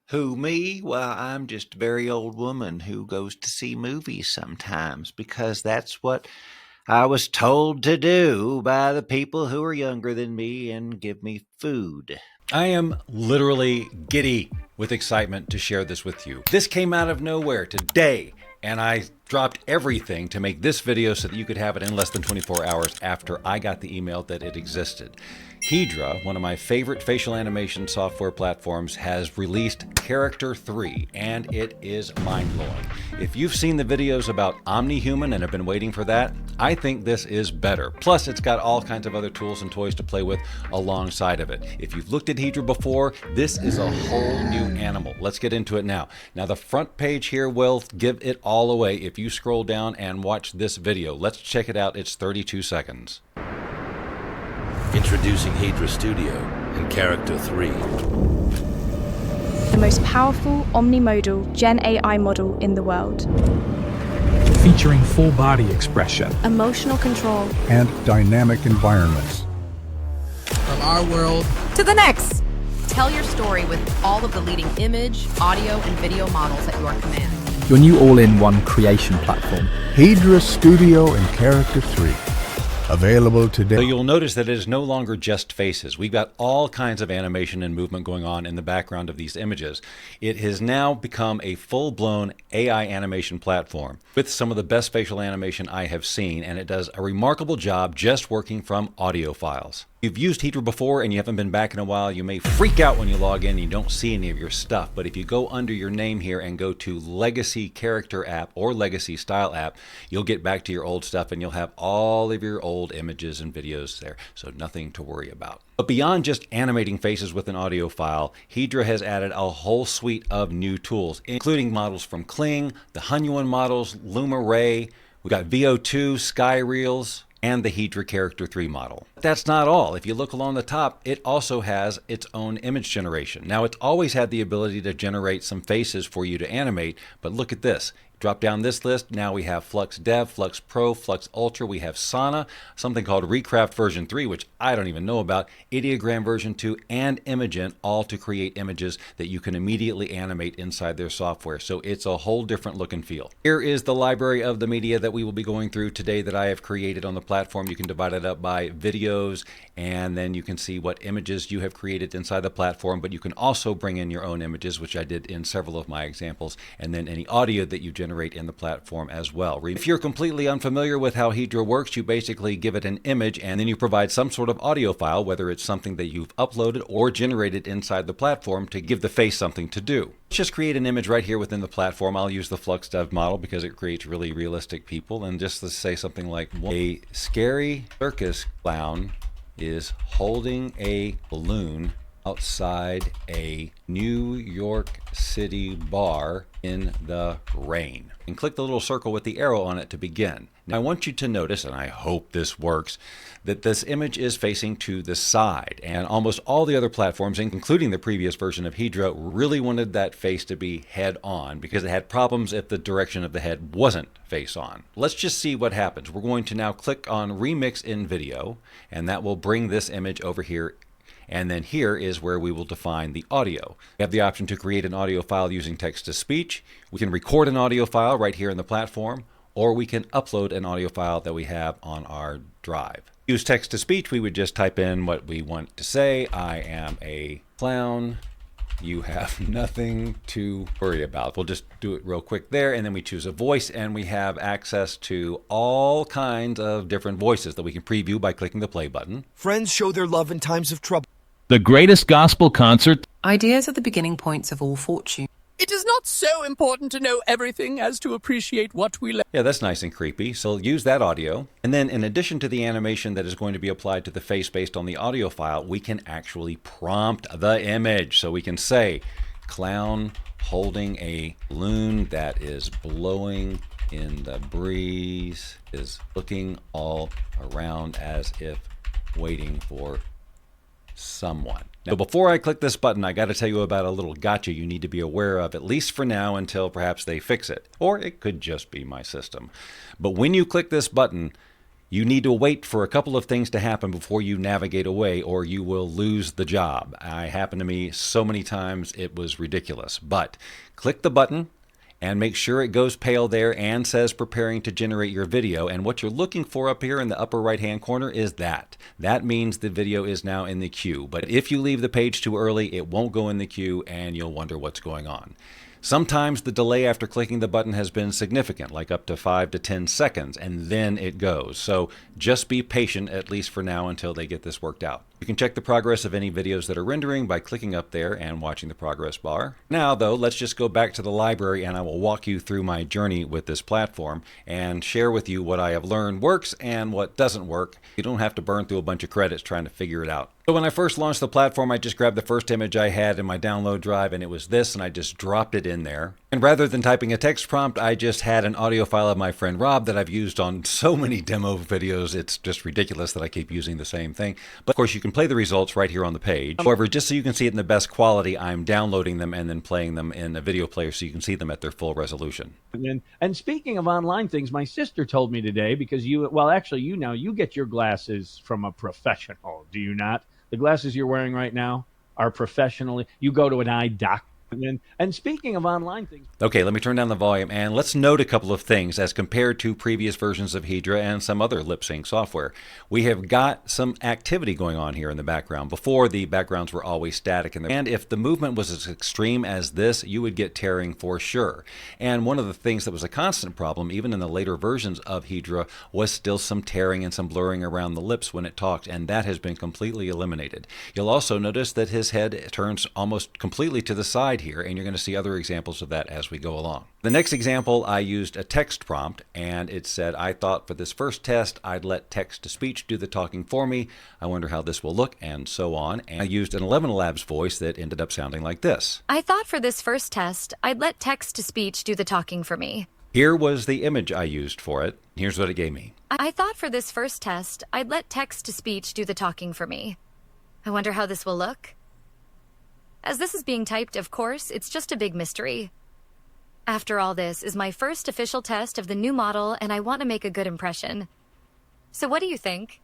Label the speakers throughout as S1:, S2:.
S1: Who, me? Well, I'm just a very old woman who goes to see movies sometimes because that's what I was told to do by the people who are younger than me and give me food.
S2: I am literally giddy with excitement to share this with you. This came out of nowhere today, and I dropped everything to make this video so that you could have it in less than 24 hours after I got the email that it existed. Hedra, one of my favorite facial animation software platforms, has released Character 3, and it is mind-blowing. If you've seen the videos about Omnihuman and have been waiting for that, I think this is better. Plus, it's got all kinds of other tools and toys to play with alongside of it. If you've looked at Hedra before, this is a whole new animal. Let's get into it now. Now, the front page here will give it all away if you scroll down and watch this video. Let's check it out. It's 32 seconds.
S3: Introducing Hedra Studio and Character 3.
S4: The most powerful omnimodal Gen AI model in the world.
S5: Featuring full body expression,
S4: Emotional control.
S6: and dynamic environments.
S7: From our world
S8: to the next. Tell your story with all of the leading image, audio, and video models at your command.
S5: your new all-in-one creation platform.
S6: Hedra Studio and Character 3. Available today.
S2: So you'll notice that it is no longer just faces. We've got all kinds of animation and movement going on in the background of these images. It has now become a full-blown AI animation platform with some of the best facial animation I have seen, and it does a remarkable job just working from audio files. If you've used Hedra before and you haven't been back in a while, you may freak out when you log in and you don't see any of your stuff. But if you go under your name here and go to Legacy Character App or Legacy Style App, you'll get back to your old stuff and you'll have all of your old images and videos there. So nothing to worry about. But beyond just animating faces with an audio file, Hedra has added a whole suite of new tools, including models from Kling, the Hunyuan models, Luma Ray, we got VO2, Sky Reels, and the Hedra Character 3 model. But that's not all. If you look along the top, it also has its own image generation. Now, it's always had the ability to generate some faces for you to animate, but look at this. Drop down this list, now we have Flux Dev, Flux Pro, Flux Ultra, we have Sana, something called Recraft version 3, which I don't even know about, Ideogram version 2, and Imogen, all to create images that you can immediately animate inside their software. So it's a whole different look and feel. Here is the library of the media that we will be going through today that I have created on the platform. You can divide it up by videos, and then you can see what images you have created inside the platform, but you can also bring in your own images, which I did in several of my examples, and then any audio that you generate in the platform as well. If you're completely unfamiliar with how Hedra works, you basically give it an image and then you provide some sort of audio file, whether it's something that you've uploaded or generated inside the platform to give the face something to do. Let's just create an image right here within the platform. I'll use the Flux Dev model because it creates really realistic people, and just let's say something like a scary circus clown is holding a balloon outside a New York City bar in the rain. And click the little circle with the arrow on it to begin. Now I want you to notice, and I hope this works, that this image is facing to the side. And almost all the other platforms, including the previous version of Hedra, really wanted that face to be head on because it had problems if the direction of the head wasn't face on. Let's just see what happens. We're going to now click on Remix in Video, and that will bring this image over here. And then here is where we will define the audio. We have the option to create an audio file using text-to-speech. We can record an audio file right here in the platform, or we can upload an audio file that we have on our drive. Use text-to-speech, we would just type in what we want to say. I am a clown. You have nothing to worry about. We'll just do it real quick there, and then we choose a voice, and we have access to all kinds of different voices that we can preview by clicking the play button.
S9: Friends show their love in times of trouble.
S10: The greatest gospel concert.
S8: Ideas are the beginning points of all fortune.
S7: It is not so important to know everything as to appreciate what we learn.
S2: Yeah, that's nice and creepy. So use that audio. And then in addition to the animation that is going to be applied to the face based on the audio file, we can actually prompt the image. So we can say, clown holding a balloon that is blowing in the breeze, is looking all around as if waiting for someone. Now, before I click this button, I got to tell you about a little gotcha you need to be aware of, at least for now, until perhaps they fix it. Or it could just be my system. But when you click this button, You need to wait for a couple of things to happen before you navigate away, or you will lose the job. It happened to me so many times, it was ridiculous. But click the button and make sure it goes pale there and says preparing to generate your video. And what you're looking for up here in the upper right hand corner is that. That means the video is now in the queue. But if you leave the page too early, it won't go in the queue and you'll wonder what's going on. Sometimes the delay after clicking the button has been significant, like up to 5 to 10 seconds, and then it goes. So just be patient, at least for now, until they get this worked out. You can check the progress of any videos that are rendering by clicking up there and watching the progress bar. Now, though, let's just go back to the library and I will walk you through my journey with this platform and share with you what I have learned works and what doesn't work. You don't have to burn through a bunch of credits trying to figure it out. So when I first launched the platform, I just grabbed the first image I had in my download drive, and it was this, and I just dropped it in there. And rather than typing a text prompt, I just had an audio file of my friend Rob that I've used on so many demo videos, it's just ridiculous that I keep using the same thing. But of course, you can play the results right here on the page. However, just so you can see it in the best quality, I'm downloading them and then playing them in a video player so you can see them at their full resolution.
S11: And speaking of online things, my sister told me today, because you get your glasses from a professional, do you not? The glasses you're wearing right now are professionally. You go to an eye doctor. And speaking of online things.
S2: Okay, let me turn down the volume and let's note a couple of things as compared to previous versions of Hedra and some other lip sync software. We have got some activity going on here in the background. Before, the backgrounds were always static, and if the movement was as extreme as this, you would get tearing for sure. And one of the things that was a constant problem, even in the later versions of Hedra, was still some tearing and some blurring around the lips when it talked, and that has been completely eliminated. You'll also notice that his head turns almost completely to the side here, and you're going to see other examples of that as we go along. The next example, I used a text prompt, and it said, I thought for this first test I'd let text-to-speech do the talking for me. I wonder how this will look, and so on. And I used an 11 Labs voice that ended up sounding like this.
S12: I thought for this first test I'd let text-to-speech do the talking for me.
S2: Here was the image I used for it. Here's what it gave me.
S12: I thought for this first test I'd let text-to-speech do the talking for me. I wonder how this will look. As this is being typed, of course, it's just a big mystery. After all, this is my first official test of the new model, and I want to make a good impression. So what do you think?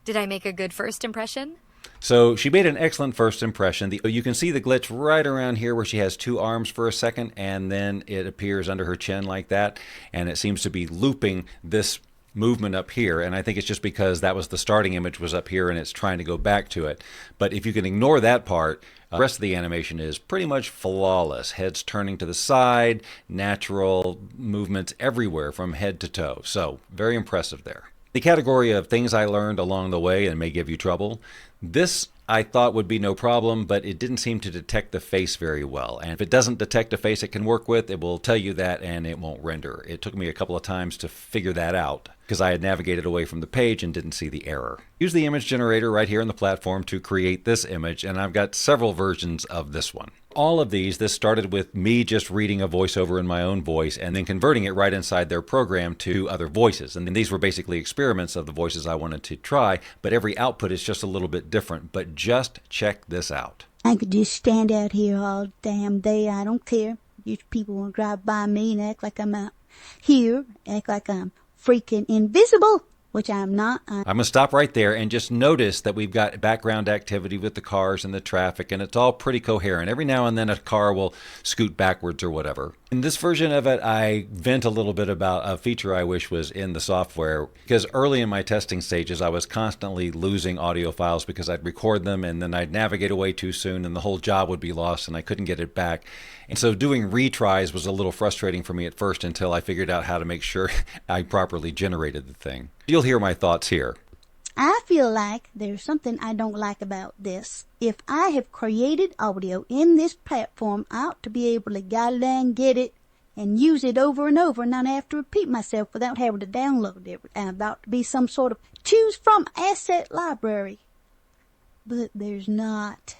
S12: Did I make a good first impression?
S2: So she made an excellent first impression. You can see the glitch right around here where she has two arms for a second, and then it appears under her chin like that, and it seems to be looping this movement up here, and I think it's just because that was the starting image was up here and it's trying to go back to it. But if you can ignore that part, the rest of the animation is pretty much flawless. Heads turning to the side, natural movements everywhere from head to toe. So very impressive there. The category of things I learned along the way and may give you trouble. This I thought would be no problem, but it didn't seem to detect the face very well. And if it doesn't detect a face it can work with, it will tell you that and it won't render. It took me a couple of times to figure that out because I had navigated away from the page and didn't see the error. Use the image generator right here on the platform to create this image, and I've got several versions of this one. All of these, this started with me just reading a voiceover in my own voice and then converting it right inside their program to other voices. And these were basically experiments of the voices I wanted to try, but every output is just a little bit different. But just check this out.
S13: I could just stand out here all damn day. I don't care. You people want to drive by me and act like I'm out here, act like I'm freaking invisible, which I'm not. I'm
S2: going to stop right there and just notice that we've got background activity with the cars and the traffic, and it's all pretty coherent. Every now and then a car will scoot backwards or whatever. In this version of it, I vent a little bit about a feature I wish was in the software, because early in my testing stages, I was constantly losing audio files because I'd record them and then I'd navigate away too soon and the whole job would be lost and I couldn't get it back. And so doing retries was a little frustrating for me at first until I figured out how to make sure I properly generated the thing. You'll hear my thoughts here.
S13: I feel like there's something I don't like about this. If I have created audio in this platform, I ought to be able to goddamn get it and use it over and over and not have to repeat myself without having to download it. And about to be some sort of choose from asset library. But there's not.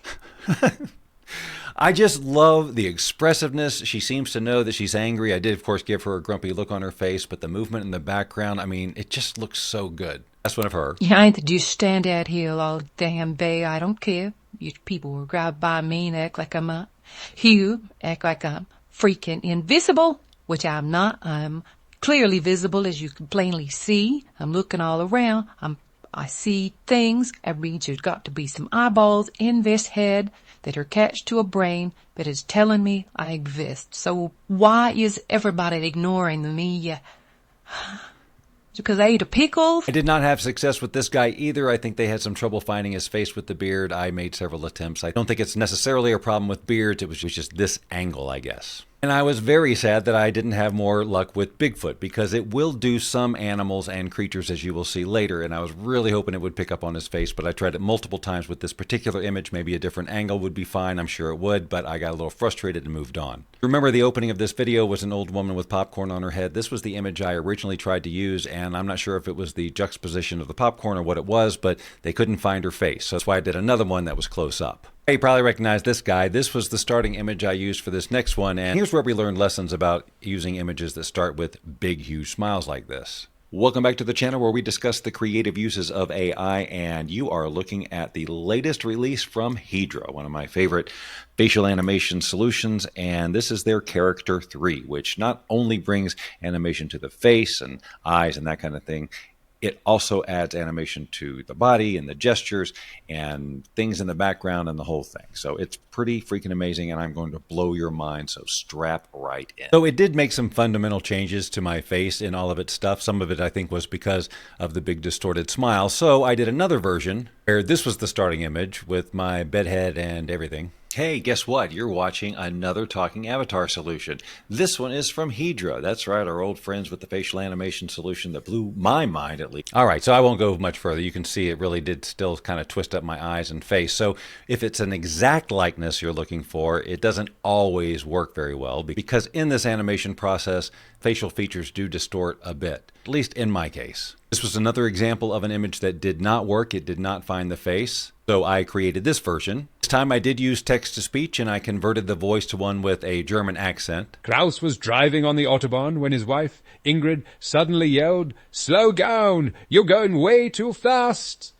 S2: I just love the expressiveness. She seems to know that she's angry. I did, of course, give her a grumpy look on her face, but the movement in the background, I mean, it just looks so good. That's one of her.
S14: Yeah, I ain't just stand out here all damn day. I don't care. You people will drive by me and act like I'm here, act like I'm freaking invisible, which I'm not. I'm clearly visible, as you can plainly see. I'm looking all around. I see things. That means there's got to be some eyeballs in this head that are attached to a brain that is telling me I exist. So why is everybody ignoring me? Because I ate a pickle?
S2: I did not have success with this guy either. I think they had some trouble finding his face with the beard. I made several attempts. I don't think it's necessarily a problem with beards. It was just this angle, I guess. And I was very sad that I didn't have more luck with Bigfoot, because it will do some animals and creatures, as you will see later, and I was really hoping it would pick up on his face, but I tried it multiple times with this particular image. Maybe a different angle would be fine, I'm sure it would, but I got a little frustrated and moved on. Remember, the opening of this video was an old woman with popcorn on her head. This was the image I originally tried to use, and I'm not sure if it was the juxtaposition of the popcorn or what it was, but they couldn't find her face, so that's why I did another one that was close up. You probably recognize this guy. This was the starting image I used for this next one, and here's where we learned lessons about using images that start with big, huge smiles like this. Welcome back to the channel where we discuss the creative uses of AI, and you are looking at the latest release from Hedra, one of my favorite facial animation solutions, and this is their Character 3, which not only brings animation to the face and eyes and that kind of thing, it also adds animation to the body and the gestures and things in the background and the whole thing. So it's pretty freaking amazing, and I'm going to blow your mind, so strap right in. So it did make some fundamental changes to my face in all of its stuff. Some of it I think was because of the big distorted smile. So I did another version where this was the starting image with my bedhead and everything. Hey, guess what? You're watching another talking avatar solution. This one is from Hedra. That's right, our old friends with the facial animation solution that blew my mind, at least. All right, so I won't go much further. You can see it really did still kind of twist up my eyes and face. So if it's an exact likeness you're looking for, it doesn't always work very well, because in this animation process, facial features do distort a bit, at least in my case. This was another example of an image that did not work. It did not find the face. So I created this version. This time I did use text-to-speech, and I converted the voice to one with a German accent.
S15: Klaus was driving on the Autobahn when his wife, Ingrid, suddenly yelled, "Slow down! You're going way too fast!"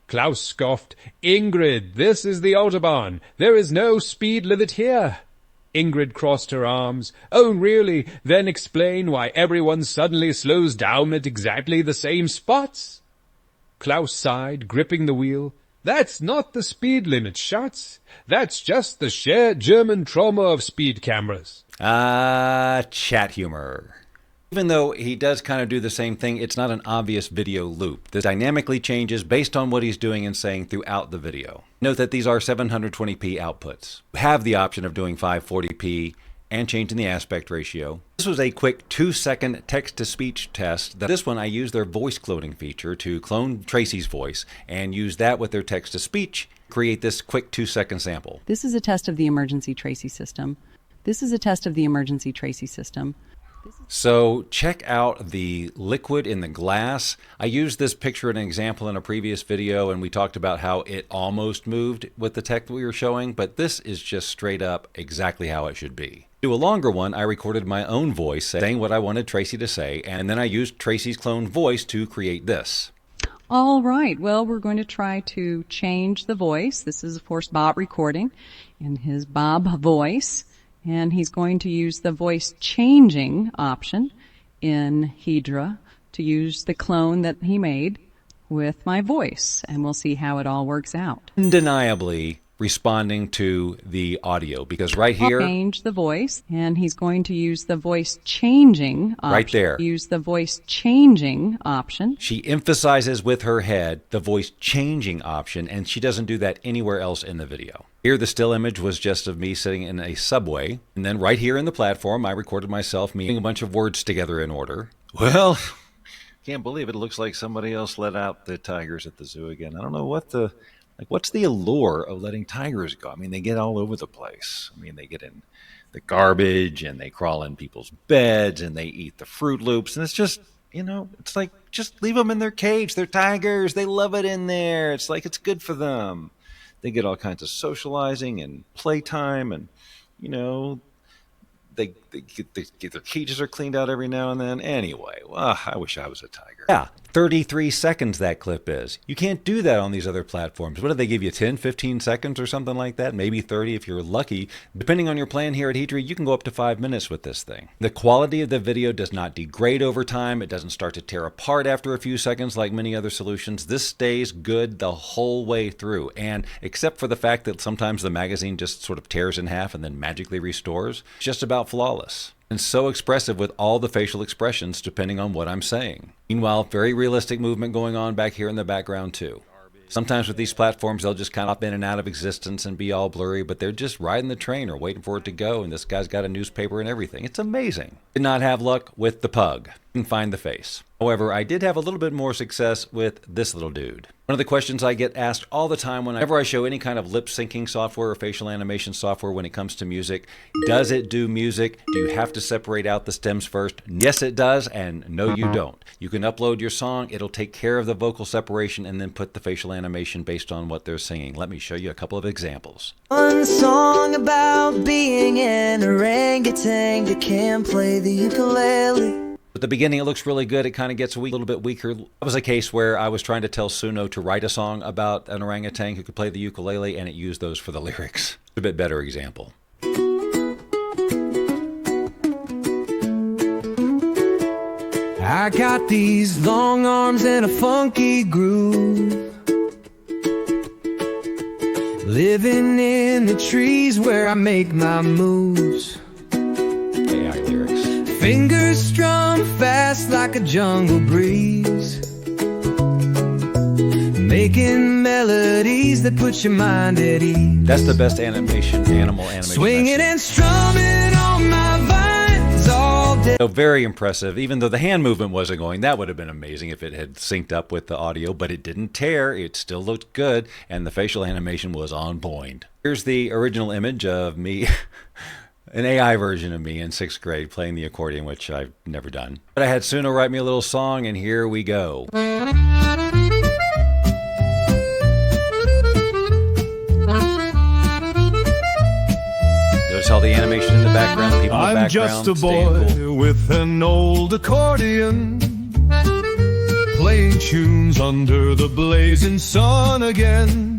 S15: Klaus scoffed, "Ingrid, this is the Autobahn. There is no speed limit here." Ingrid crossed her arms. "Oh, really? Then explain why everyone suddenly slows down at exactly the same spots." Klaus sighed, gripping the wheel. "That's not the speed limit, Schatz. That's just the shared German trauma of speed cameras."
S2: Chat humor. Even though he does kind of do the same thing, it's not an obvious video loop. This dynamically changes based on what he's doing and saying throughout the video. Note that these are 720p outputs. You have the option of doing 540p and changing the aspect ratio. This was a quick 2-second text-to-speech test. This one I used their voice cloning feature to clone Tracy's voice and use that with their text-to-speech, create this quick 2-second sample.
S16: This is a test of the emergency Tracy system. This is a test of the emergency Tracy system.
S2: So check out the liquid in the glass. I used this picture as an example in a previous video, and we talked about how it almost moved with the tech that we were showing, but this is just straight up exactly how it should be. To do a longer one, I recorded my own voice saying what I wanted Tracy to say, and then I used Tracy's cloned voice to create this.
S16: All right, well, we're going to try to change the voice. This is, of course, Bob recording in his Bob voice. And he's going to use the voice changing option in Hedra to use the clone that he made with my voice. And we'll see how it all works out.
S2: Undeniably responding to the audio, because right here,
S16: change the voice, and he's going to use the voice changing option.
S2: Right there.
S16: Use the voice changing option.
S2: She emphasizes with her head the voice changing option, and she doesn't do that anywhere else in the video. Here, the still image was just of me sitting in a subway, and then right here in the platform, I recorded myself meeting a bunch of words together in order. Well, can't believe it. It looks like somebody else let out the tigers at the zoo again. I don't know what the... what's the allure of letting tigers go? I mean, they get all over the place. I mean, they get in the garbage, and they crawl in people's beds, and they eat the Fruit Loops. And it's just, it's like, just leave them in their cage. They're tigers. They love it in there. It's like, it's good for them. They get all kinds of socializing and playtime, and, they get their cages are cleaned out every now and then. Anyway, I wish I was a tiger. Yeah. 33 seconds that clip is. You can't do that on these other platforms. What do they give you, 10, 15 seconds or something like that? Maybe 30 if you're lucky. Depending on your plan here at Hedra, you can go up to 5 minutes with this thing. The quality of the video does not degrade over time. It doesn't start to tear apart after a few seconds like many other solutions. This stays good the whole way through. And except for the fact that sometimes the magazine just sort of tears in half and then magically restores, it's just about flawless. And so expressive with all the facial expressions depending on what I'm saying. Meanwhile, very realistic movement going on back here in the background too. Sometimes with these platforms, they'll just kind of pop in and out of existence and be all blurry, but they're just riding the train or waiting for it to go, and this guy's got a newspaper and everything. It's amazing. Did not have luck with the pug. Didn't find the face. However, I did have a little bit more success with this little dude. One of the questions I get asked all the time whenever I show any kind of lip syncing software or facial animation software when it comes to music, does it do music? Do you have to separate out the stems first? Yes, it does, and no, you don't. You can upload your song, it'll take care of the vocal separation and then put the facial animation based on what they're singing. Let me show you a couple of examples.
S17: One song about being an orangutan that can play the ukulele.
S2: At the beginning, it looks really good. It kind of gets a little bit weaker. That was a case where I was trying to tell Suno to write a song about an orangutan who could play the ukulele, and it used those for the lyrics. A bit better example.
S17: I got these long arms and a funky groove, living in the trees where I make my moves.
S2: AI lyrics.
S17: Fingers strum fast like a jungle breeze, making melodies that put your mind at ease.
S2: That's the best animal animation.
S17: Swinging and strumming on my vines all day.
S2: So very impressive. Even though the hand movement wasn't going, that would have been amazing if it had synced up with the audio, but it didn't tear. It still looked good, and the facial animation was on point. Here's the original image of me. An AI version of me in 6th grade playing the accordion, which I've never done. But I had Suno write me a little song, and here we go. Notice all the animation in the background, people in the background.
S18: I'm just a boy with an old accordion, playing tunes under the blazing sun again.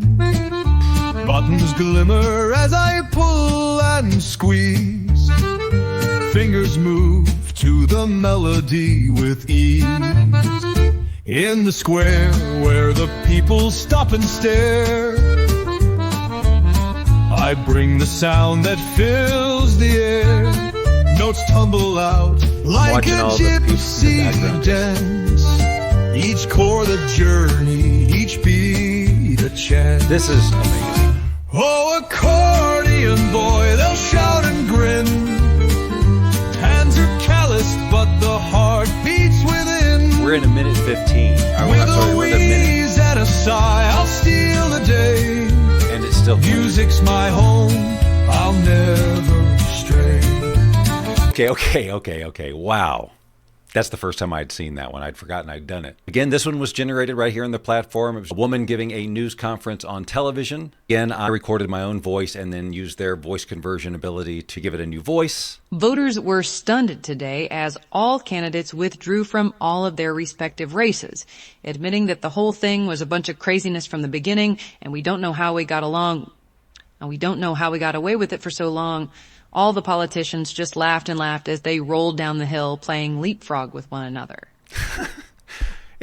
S18: Buttons glimmer as I pull and squeeze, fingers move to the melody with ease. In the square where the people stop and stare, I bring the sound that fills the air. Notes tumble out like a gypsy dance, each chord a journey, each beat a chant.
S2: This is amazing.
S18: Oh, accordion boy, they'll shout and grin. Hands are calloused, but the heart beats within.
S2: We're in a minute 15.
S18: With a wheeze and a sigh, I'll steal the day.
S2: And it's still
S18: music's my home, I'll never stray.
S2: Okay. Wow. That's the first time I'd seen that one. I'd forgotten I'd done it. Again, this one was generated right here on the platform. It was a woman giving a news conference on television. Again, I recorded my own voice and then used their voice conversion ability to give it a new voice.
S14: Voters were stunned today as all candidates withdrew from all of their respective races, admitting that the whole thing was a bunch of craziness from the beginning, and we don't know how we got along, and we don't know how we got away with it for so long. All the politicians just laughed and laughed as they rolled down the hill playing leapfrog with one another.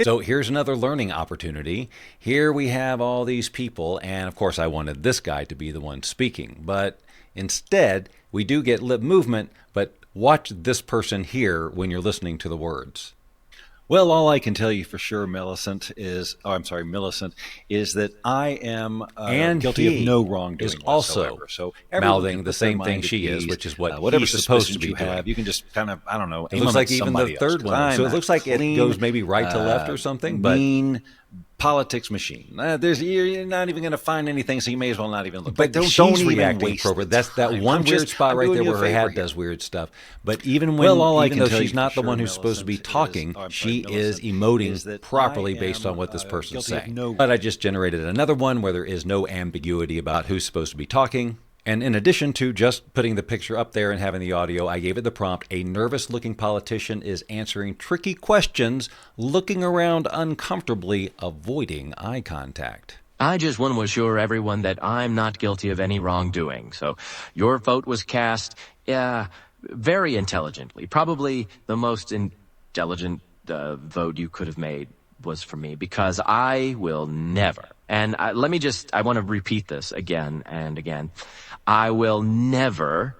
S2: So here's another learning opportunity. Here we have all these people, and of course I wanted this guy to be the one speaking, but instead we do get lip movement, but watch this person here when you're listening to the words.
S1: Well, all I can tell you for sure, Millicent, is that I am guilty of no wrongdoing
S2: is also
S1: whatsoever. So
S2: mouthing the same thing she is, which is what
S1: whatever
S2: he's supposed to be
S1: you have,
S2: doing.
S1: you can just kind of, I don't know,
S2: It looks like even the third one. So it looks like it goes maybe right to left or something. But
S1: mean politics machine. You're not even going to find anything, so you may as well not even look.
S2: But
S1: don't
S2: she's
S1: even
S2: reacting
S1: waste
S2: appropriate. That's that one weird spot right there where her hat does weird stuff. But even when, even though she's not the one who's supposed to be talking, she is emoting properly based on what this person's saying. But I just generated another one where there is no ambiguity about who's supposed to be talking. And in addition to just putting the picture up there and having the audio, I gave it the prompt, a nervous-looking politician is answering tricky questions, looking around uncomfortably, avoiding eye contact.
S19: I just want to assure everyone that I'm not guilty of any wrongdoing. So your vote was cast, very intelligently. Probably the most intelligent vote you could have made was for me, because I will never, and I want to repeat this again and again, I will never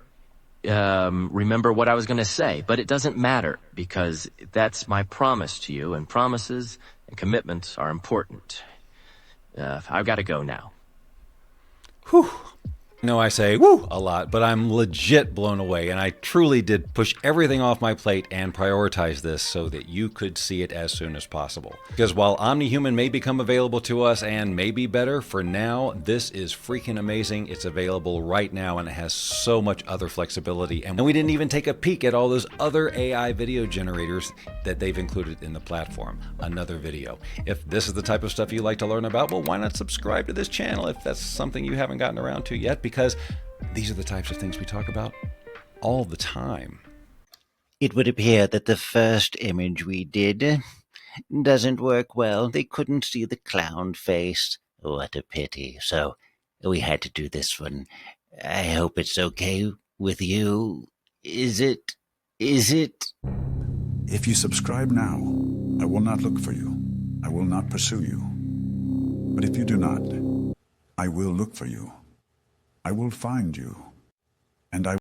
S19: remember what I was going to say, but it doesn't matter, because that's my promise to you, and promises and commitments are important. I've got to go now.
S2: Whew. No, I say woo a lot, but I'm legit blown away, and I truly did push everything off my plate and prioritize this so that you could see it as soon as possible. Because while Omnihuman may become available to us and may be better, for now, this is freaking amazing. It's available right now, and it has so much other flexibility. And we didn't even take a peek at all those other AI video generators that they've included in the platform. Another video. If this is the type of stuff you like to learn about, well, why not subscribe to this channel if that's something you haven't gotten around to yet? Because these are the types of things we talk about all the time.
S1: It would appear that the first image we did doesn't work well. They couldn't see the clown face. What a pity. So we had to do this one. I hope it's okay with you. Is it?
S20: If you subscribe now, I will not look for you. I will not pursue you. But if you do not, I will look for you. I will find you, and I